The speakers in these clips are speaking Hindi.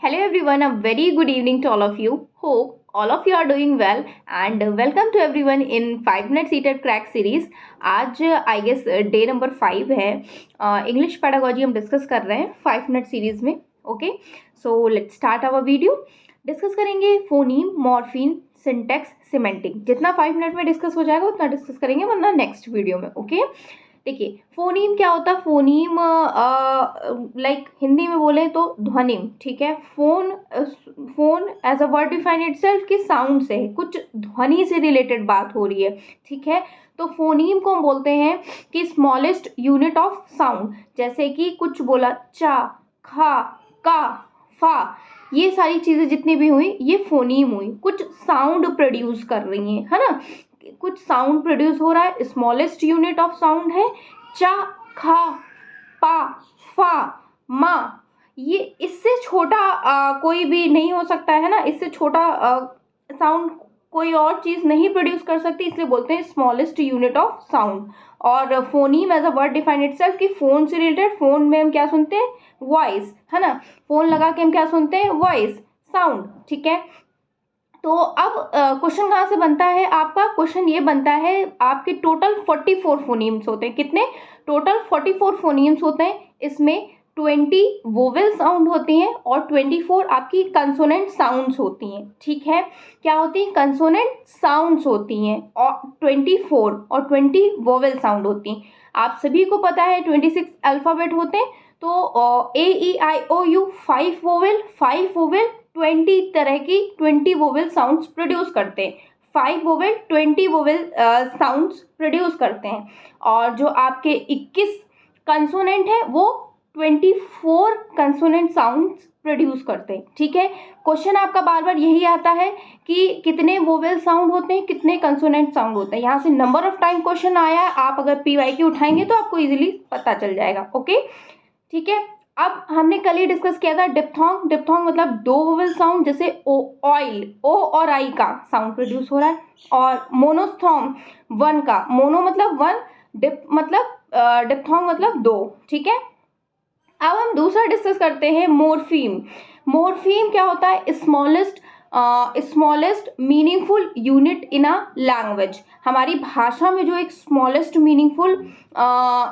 Hello everyone, a very good evening to all of you. Hope all of you are doing well and welcome to everyone in 5 minute seated crack series. आज आई गेस डे नंबर 5 है. इंग्लिश पेडागोजी हम डिस्कस कर रहे हैं 5 मिनट सीरीज में. Okay, so let's start our video. Discuss करेंगे फोनीम, मॉर्फीम, सिंटैक्स, सिमेंटिक. जितना 5 मिनट में डिस्कस हो जाएगा उतना डिस्कस करेंगे, वरना नेक्स्ट वीडियो में. ओके, देखिए फोनीम क्या होता है. फोनीम लाइक हिंदी में बोले तो ध्वनिम. ठीक है, phone as a word define itself कि साउंड से है, कुछ ध्वनि से रिलेटेड बात हो रही है. ठीक है, तो फोनीम को हम बोलते हैं कि स्मॉलेस्ट यूनिट ऑफ साउंड. जैसे कि कुछ बोला, चा, खा, का, फा, ये सारी चीजें जितनी भी हुई ये फोनीम हुई, कुछ साउंड प्रोड्यूस कर रही हैं, है ना. कुछ साउंड प्रोड्यूस हो रहा है, स्मॉलेस्ट यूनिट ऑफ साउंड है चा, खा, पा, फा, मा. ये इससे छोटा कोई भी नहीं हो सकता है ना. इससे छोटा साउंड कोई और चीज नहीं प्रोड्यूस कर सकती, इसलिए बोलते हैं स्मॉलेस्ट यूनिट ऑफ साउंड. और phoneme as a word define itself कि फोन से रिलेटेड, फोन में हम क्या सुनते हैं, वॉइस, है ना. फोन लगा के हम क्या सुनते हैं, वॉइस, साउंड. ठीक है, तो अब क्वेश्चन कहाँ से बनता है आपका. क्वेश्चन ये बनता है आपके टोटल 44 फोनीम्स होते हैं. कितने? टोटल 44 फोनीम्स होते हैं. इसमें 20 वोवेल साउंड होती हैं और 24 आपकी कंसोनेंट साउंड्स होती हैं. ठीक है, क्या होती हैं, कंसोनेंट साउंड्स होती हैं, और 24 और 20 वोवेल साउंड होती हैं. आप सभी को पता है 26 अल्फ़ाबेट होते हैं, तो ए ई आई ओ यू 5 वोवेल, 20 तरह की 20 वोवेल साउंड्स प्रोड्यूस करते हैं. 5 वोवेल 20 वोवेल साउंड्स प्रोड्यूस करते हैं. और जो आपके 21 कंसोनेंट है वो 24 कंसोनेंट साउंड्स प्रोड्यूस करते हैं. ठीक है, क्वेश्चन आपका बार बार यही आता है कि कितने वोवेल साउंड होते हैं, कितने कंसोनेंट साउंड होते हैं. यहाँ से नंबर ऑफ टाइम क्वेश्चन आया है. आप अगर PYQ उठाएंगे तो आपको इजीली पता चल जाएगा. ओके, ठीक है. अब हमने कल ही डिस्कस किया था डिप्थोंग. डिप्थोंग मतलब 2 वोवेल साउंड, जैसे ओ, ऑयल, ओ और आई का साउंड प्रोड्यूस हो रहा है. और मोनोस्थोम 1 का, मोनो मतलब 1, डिप मतलब डिप्थोंग मतलब 2. ठीक है, अब हम दूसरा डिस्कस करते हैं मोर्फीम. मोर्फीम क्या होता है, smallest meaningful unit in a language. हमारी भाषा में जो एक स्मॉलेस्ट मीनिंगफुल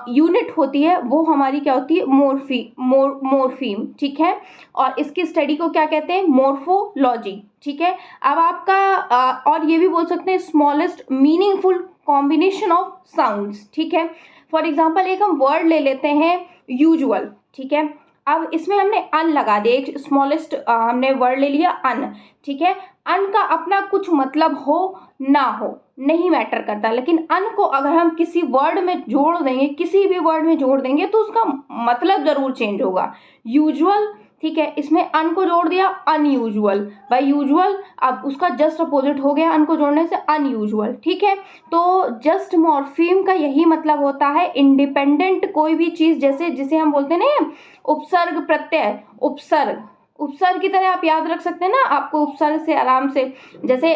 यूनिट होती है वो हमारी क्या होती है, मोर्फीम. ठीक है, और इसकी स्टडी को क्या कहते हैं, मोर्फोलॉजी. ठीक है, अब आपका और ये भी बोल सकते हैं smallest meaningful combination of sounds. ठीक है, फॉर एग्जाम्पल एक हम वर्ड ले लेते हैं यूजुअल. ठीक है, अब इसमें हमने अन लगा दिया, एक स्मॉलेस्ट हमने वर्ड ले लिया अन. ठीक है, अन का अपना कुछ मतलब हो ना हो नहीं मैटर करता, लेकिन अन को अगर हम किसी वर्ड में जोड़ देंगे, किसी भी वर्ड में जोड़ देंगे तो उसका मतलब जरूर चेंज होगा. यूजुअल, ठीक है, इसमें अन को जोड़ दिया अनयूजुअल. बाय यूजुअल अब उसका जस्ट अपोजिट हो गया अन को जोड़ने से, अनयूजुअल. ठीक है, तो जस्ट मॉर्फीम का यही मतलब होता है, इंडिपेंडेंट कोई भी चीज, जैसे जिसे हम बोलते हैं ना उपसर्ग प्रत्यय. उपसर्ग, उपसर्ग की तरह आप याद रख सकते हैं ना, आपको उपसर्ग से आराम से, जैसे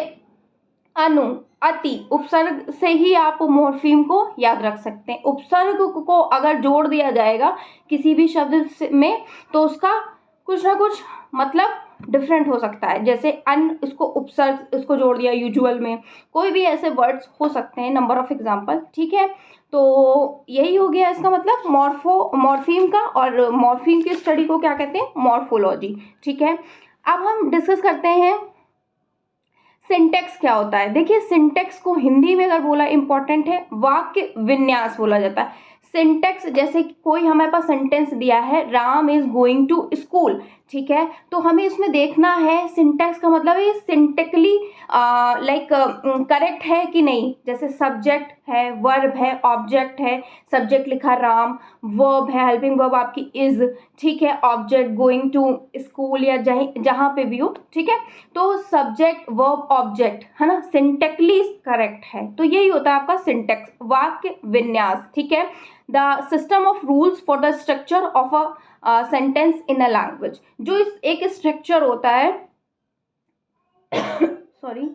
अनु, अति, उपसर्ग से ही आप मॉर्फीम को याद रख सकते हैं. उपसर्ग को अगर जोड़ दिया जाएगा किसी भी शब्द में तो उसका कुछ ना कुछ मतलब डिफरेंट हो सकता है. जैसे अन, इसको उपसर्ग, इसको जोड़ दिया यूजुअल में, कोई भी ऐसे वर्ड्स हो सकते हैं, नंबर ऑफ एग्जांपल. ठीक है, तो यही हो गया इसका मतलब मॉर्फीम का. और मॉर्फीम की स्टडी को क्या कहते हैं, मॉर्फोलॉजी. ठीक है, अब हम डिस्कस करते हैं सिंटेक्स क्या होता है. देखिए सिंटेक्स को हिंदी में अगर बोला इंपॉर्टेंट है, वाक्य विन्यास बोला जाता है. सिंटेक्स, जैसे कोई हमारे पास सेंटेंस दिया है, Ram is going to school. ठीक है, तो हमें इसमें देखना है सिंटेक्स का मतलब ये सिंटेक्टिकली लाइक करेक्ट है कि नहीं. जैसे सब्जेक्ट है, वर्ब है, ऑब्जेक्ट है. सब्जेक्ट लिखा राम, वर्ब है, हेल्पिंग वर्ब आपकी इज. ठीक है, ऑब्जेक्ट गोइंग टू स्कूल या जहाँ पे भी हो. ठीक है, तो सब्जेक्ट वर्ब ऑब्जेक्ट, है ना, सिंटेक्टली करेक्ट है. तो यही होता है आपका सिंटेक्स, वाक्य विन्यास. ठीक है, the system of rules for the structure of a sentence in a language. जो इस एक स्ट्रक्चर होता है सॉरी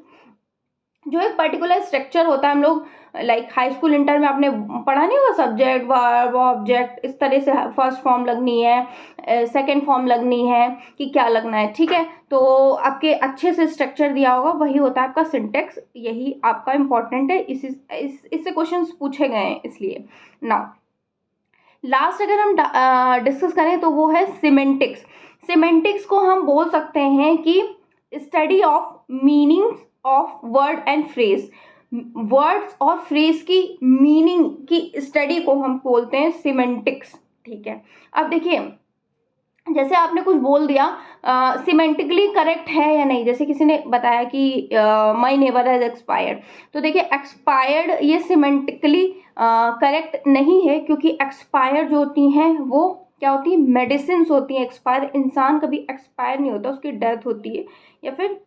जो एक पर्टिकुलर स्ट्रक्चर होता है, हम लोग लाइक हाई स्कूल इंटर में आपने पढ़ा नहीं हुआ, सब्जेक्ट वर्ब ऑब्जेक्ट, इस तरह से फर्स्ट फॉर्म लगनी है, सेकंड फॉर्म लगनी है, कि क्या लगना है, ठीक है। तो आपके अच्छे से स्ट्रक्चर दिया होगा, वही होता है आपका सिंटेक्स, यही आपका इम्पोर्टेंट है, इससे क्वेश्चंस पूछे गए हैं इसलिए। नाउ लास्ट अगर हम डिस्कस करें तो वो है सिमेंटिक्स। सिमेंटिक्स को हम बोल सकते हैं कि study of meanings of word and phrase. Words और फ्रेज की मीनिंग की स्टडी को हम बोलते हैं सिमेंटिक्स, ठीक है। अब देखिए, जैसे आपने कुछ बोल दिया, सिमेंटिकली करेक्ट है या नहीं, जैसे किसी ने बताया कि माई नेबर हैज एक्सपायर्ड, तो देखिए एक्सपायर्ड ये सिमेंटिकली करेक्ट नहीं है, क्योंकि एक्सपायर जो होती हैं वो क्या होती है, मेडिसिन होती हैं। एक्सपायर इंसान कभी एक्सपायर नहीं होता, उसकी डेथ होती है, या फिर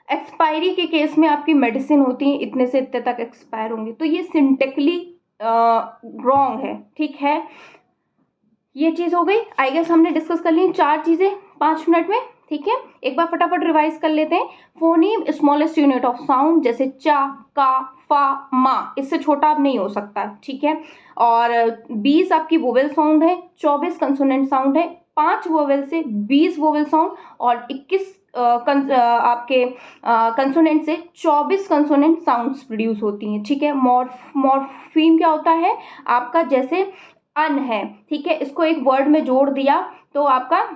एक्सपायरी के केस में आपकी मेडिसिन होती है, इतने से इतने तक एक्सपायर होंगी, तो ये सिंटेकली रॉन्ग है, ठीक है। ये चीज़ हो गई, आई गेस हमने डिस्कस कर ली 4 चीज़ें 5 मिनट में, ठीक है। एक बार फटाफट रिवाइज कर लेते हैं। Phoneme smallest unit of sound, जैसे चा, का, फा, मा, इससे छोटा अब नहीं हो सकता, ठीक है। और 20 आपकी वोवेल साउंड है, 24 कंसोनेंट साउंड है, 5 वोवेल से 20 वोवेल साउंड, और 21 आपके कंसोनेंट से 24 कंसोनेंट साउंड्स प्रोड्यूस होती हैं, ठीक है। मॉर्फीम क्या होता है आपका, जैसे अन है, ठीक है, इसको एक वर्ड में जोड़ दिया तो आपका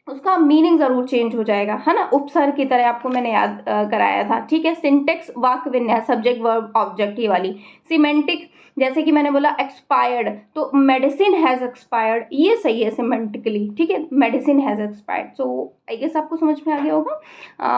उसका मीनिंग जरूर चेंज हो जाएगा, है ना, उपसर्ग की तरह आपको मैंने याद कराया था, ठीक है। सिंटेक्स वाक्य विन्यास, सब्जेक्ट वर्ब ऑब्जेक्ट, ये वाली। सिमेंटिक, जैसे कि मैंने बोला एक्सपायर्ड, तो मेडिसिन हैज एक्सपायर्ड, ये सही है सिमेंटिकली, ठीक है, medicine has expired. So I guess आपको समझ में आ गया होगा,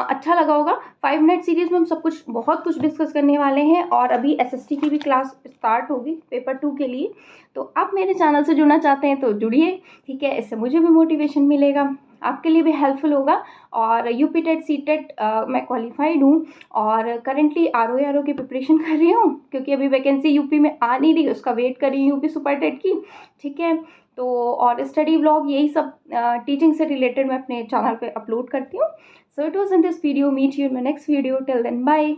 अच्छा लगा होगा। 5 मिनट सीरीज में हम सब कुछ बहुत कुछ डिस्कस करने वाले हैं, और अभी एसएसटी की भी क्लास स्टार्ट होगी पेपर 2 के लिए, तो आप मेरे चैनल से जुड़ना चाहते हैं तो जुड़िए, ठीक है, इससे मुझे भी मोटिवेशन मिलेगा, आपके लिए भी हेल्पफुल होगा। और यूपी टेट सी टेट मैं क्वालिफाइड हूँ, और करेंटली आर ओ की प्रिपरेशन कर रही हूँ, क्योंकि अभी वैकेंसी यूपी में आ नहीं रही, उसका वेट कर रही हूँ यूपी सुपर टेट की, ठीक है। तो और स्टडी व्लॉग यही सब टीचिंग से रिलेटेड मैं अपने चैनल पे अपलोड करती हूँ। So it was in this video, meet you in my next video, till then bye.